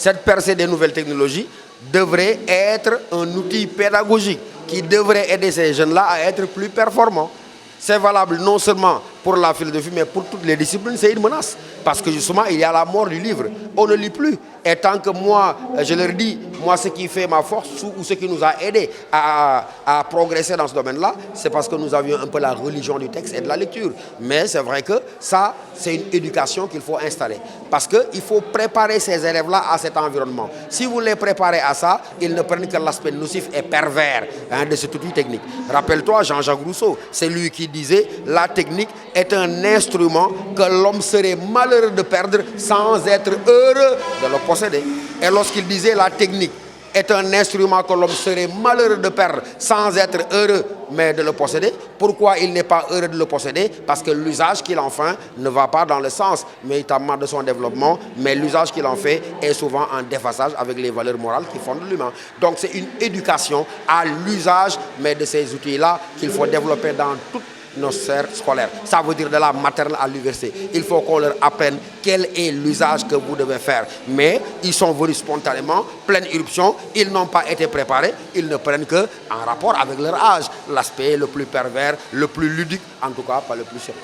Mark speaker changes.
Speaker 1: Cette percée des nouvelles technologies devrait être un outil pédagogique qui devrait aider ces jeunes-là à être plus performants. C'est valable non seulement pour la philosophie, mais pour toutes les disciplines, c'est une menace. Parce que justement, il y a la mort du livre. On ne lit plus. Et tant que moi, je leur dis, moi, ce qui fait ma force, ou ce qui nous a aidés à progresser dans ce domaine-là, c'est parce que nous avions un peu la religion du texte et de la lecture. Mais c'est vrai que ça, c'est une éducation qu'il faut installer. Parce qu'il faut préparer ces élèves-là à cet environnement. Si vous les préparez à ça, ils ne prennent que l'aspect nocif et pervers de cet outil technique. Rappelle-toi Jean-Jacques Rousseau, c'est lui qui disait « La technique est un instrument que l'homme serait malheureux de perdre sans être heureux de le posséder. » Et lorsqu'il disait « La technique est un instrument que l'homme serait malheureux de perdre sans être heureux mais de le posséder. » Pourquoi il n'est pas heureux de le posséder? Parce que l'usage qu'il en fait ne va pas dans le sens véritablement de son développement, mais l'usage qu'il en fait est souvent en déphasage avec les valeurs morales qui fondent l'humain. Donc c'est une éducation à l'usage, mais de ces outils-là qu'il faut développer dans toute nos sphères scolaires. Ça veut dire de la maternelle à l'université. Il faut qu'on leur apprenne quel est l'usage que vous devez faire. Mais ils sont venus spontanément, pleine éruption, ils n'ont pas été préparés, ils ne prennent qu'en rapport avec leur âge, l'aspect le plus pervers, le plus ludique, en tout cas pas le plus sérieux.